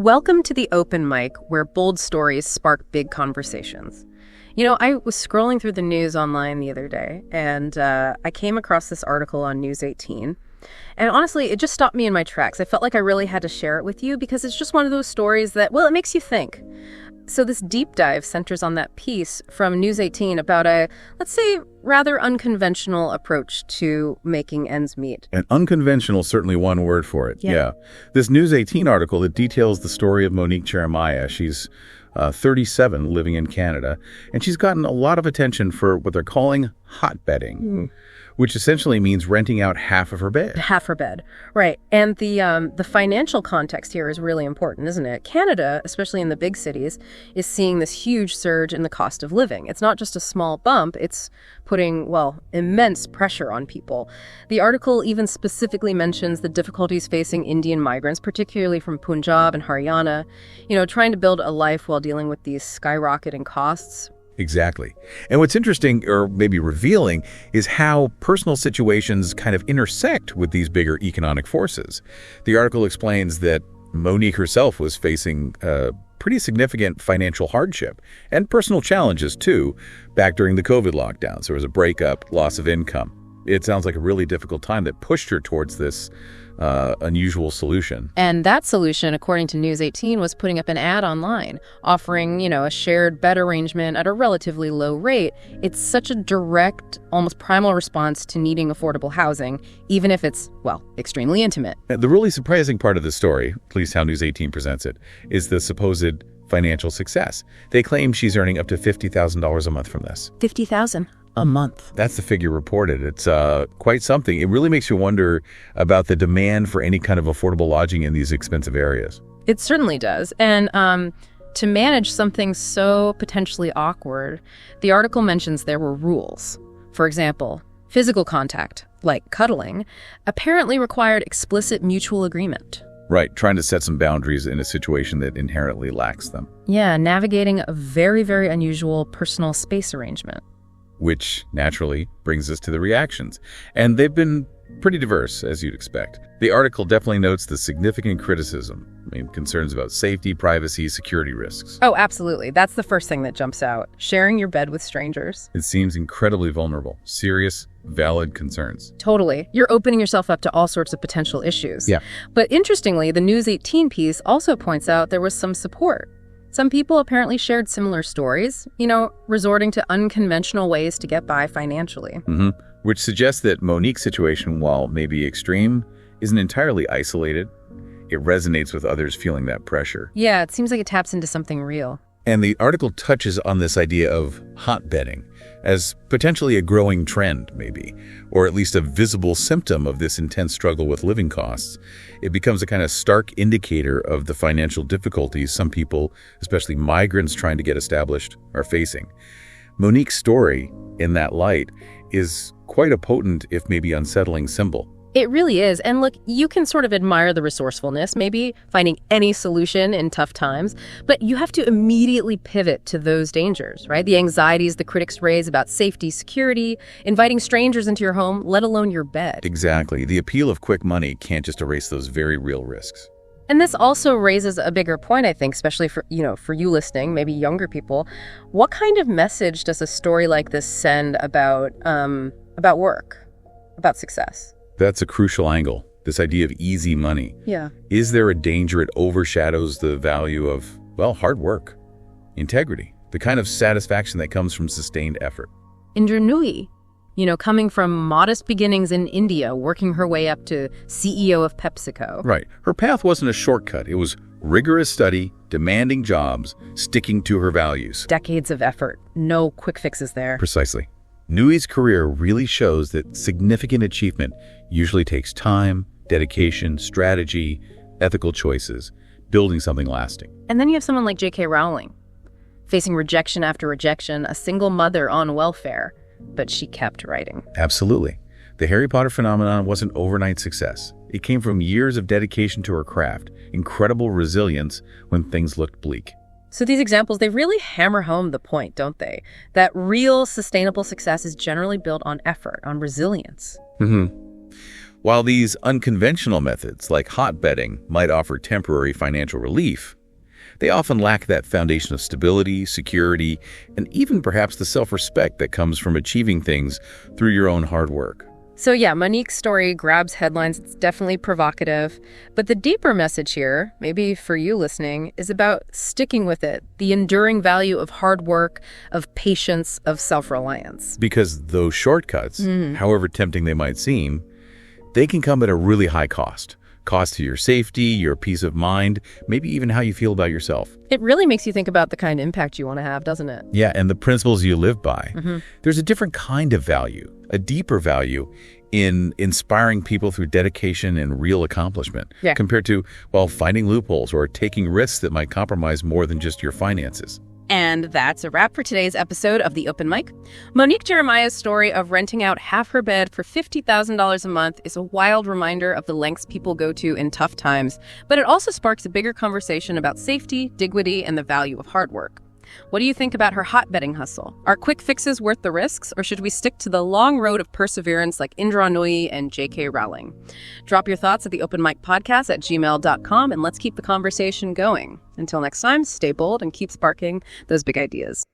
Welcome to the Open Mic, where bold stories spark big conversations. You know, I was scrolling through the news online the other day, and I came across this article on News 18. And honestly, it just stopped me in my tracks. I felt like I really had to share it with you because it's just one of those stories that, well, it makes you think. So this deep dive centers on that piece from News 18 about a, let's say, rather unconventional approach to making ends meet. And unconventional, certainly one word for it. Yeah. This News 18 article, it details the story of Monique Jeremiah. She's 37, living in Canada, and she's gotten a lot of attention for what they're calling hotbedding, which essentially means renting out half of her bed. Half her bed, right. And the financial context here is really important, isn't it? Canada, especially in the big cities, is seeing this huge surge in the cost of living. It's not just a small bump, it's putting, well, immense pressure on people. The article even specifically mentions the difficulties facing Indian migrants, particularly from Punjab and Haryana, trying to build a life while dealing with these skyrocketing costs. Exactly. And what's interesting, or maybe revealing, is how personal situations kind of intersect with these bigger economic forces. The article explains that Monique herself was facing pretty significant financial hardship and personal challenges, too, back during the COVID lockdowns. There was a breakup, loss of income. It sounds like a really difficult time that pushed her towards this unusual solution. And that solution, according to News 18, was putting up an ad online, offering, a shared bed arrangement at a relatively low rate. It's such a direct, almost primal response to needing affordable housing, even if it's, well, extremely intimate. The really surprising part of the story, at least how News 18 presents it, is the supposed financial success. They claim she's earning up to $50,000 a month from this. $50,000 a month. That's the figure reported. It's quite something. It really makes you wonder about the demand for any kind of affordable lodging in these expensive areas. It certainly does. And to manage something so potentially awkward, the article mentions there were rules. For example, physical contact, like cuddling, apparently required explicit mutual agreement. Right, trying to set some boundaries in a situation that inherently lacks them. Yeah, navigating a very, very unusual personal space arrangement. Which naturally brings us to the reactions. And they've been pretty diverse, as you'd expect. The article definitely notes the significant criticism. Concerns about safety, privacy, security risks. Oh, absolutely. That's the first thing that jumps out. Sharing your bed with strangers. It seems incredibly vulnerable. Serious, valid concerns. Totally. You're opening yourself up to all sorts of potential issues. Yeah. But interestingly, the News 18 piece also points out there was some support. Some people apparently shared similar stories, resorting to unconventional ways to get by financially. Which suggests that Monique's situation, while maybe extreme, isn't entirely isolated. It resonates with others feeling that pressure. Yeah, it seems like it taps into something real. And the article touches on this idea of hotbedding as potentially a growing trend, maybe, or at least a visible symptom of this intense struggle with living costs. It becomes a kind of stark indicator of the financial difficulties some people, especially migrants trying to get established, are facing. Monique's story, in that light, is quite a potent, if maybe unsettling, symbol. It really is. And look, you can sort of admire the resourcefulness, maybe finding any solution in tough times, but you have to immediately pivot to those dangers, right? The anxieties the critics raise about safety, security, inviting strangers into your home, let alone your bed. Exactly. The appeal of quick money can't just erase those very real risks. And this also raises a bigger point, I think, especially for you listening, maybe younger people. What kind of message does a story like this send about work, about success? That's a crucial angle, this idea of easy money. Yeah. Is there a danger it overshadows the value of, well, hard work, integrity, the kind of satisfaction that comes from sustained effort? Indra Nooyi, coming from modest beginnings in India, working her way up to CEO of PepsiCo. Right. Her path wasn't a shortcut. It was rigorous study, demanding jobs, sticking to her values. Decades of effort. No quick fixes there. Precisely. Nooyi's career really shows that significant achievement usually takes time, dedication, strategy, ethical choices, building something lasting. And then you have someone like J.K. Rowling, facing rejection after rejection, a single mother on welfare, but she kept writing. Absolutely. The Harry Potter phenomenon wasn't overnight success. It came from years of dedication to her craft, incredible resilience when things looked bleak. So these examples, they really hammer home the point, don't they? That real sustainable success is generally built on effort, on resilience. While these unconventional methods, like hotbedding, might offer temporary financial relief, they often lack that foundation of stability, security, and even perhaps the self-respect that comes from achieving things through your own hard work. So yeah, Monique's story grabs headlines. It's definitely provocative. But the deeper message here, maybe for you listening, is about sticking with it, the enduring value of hard work, of patience, of self-reliance. Because those shortcuts, however tempting they might seem, they can come at a really high cost. Cost to your safety, your peace of mind, maybe even how you feel about yourself. It really makes you think about the kind of impact you want to have, doesn't it? Yeah, and the principles you live by. There's a different kind of value, a deeper value in inspiring people through dedication and real accomplishment compared to, well, finding loopholes or taking risks that might compromise more than just your finances. And that's a wrap for today's episode of The Open Mic. Monique Jeremiah's story of renting out half her bed for $50,000 a month is a wild reminder of the lengths people go to in tough times, but it also sparks a bigger conversation about safety, dignity, and the value of hard work. What do you think about her hotbedding hustle? Are quick fixes worth the risks, or should we stick to the long road of perseverance like Indra Nooyi and J.K. Rowling? Drop your thoughts at theopenmicpodcasts@gmail.com, and let's keep the conversation going. Until next time, stay bold and keep sparking those big ideas.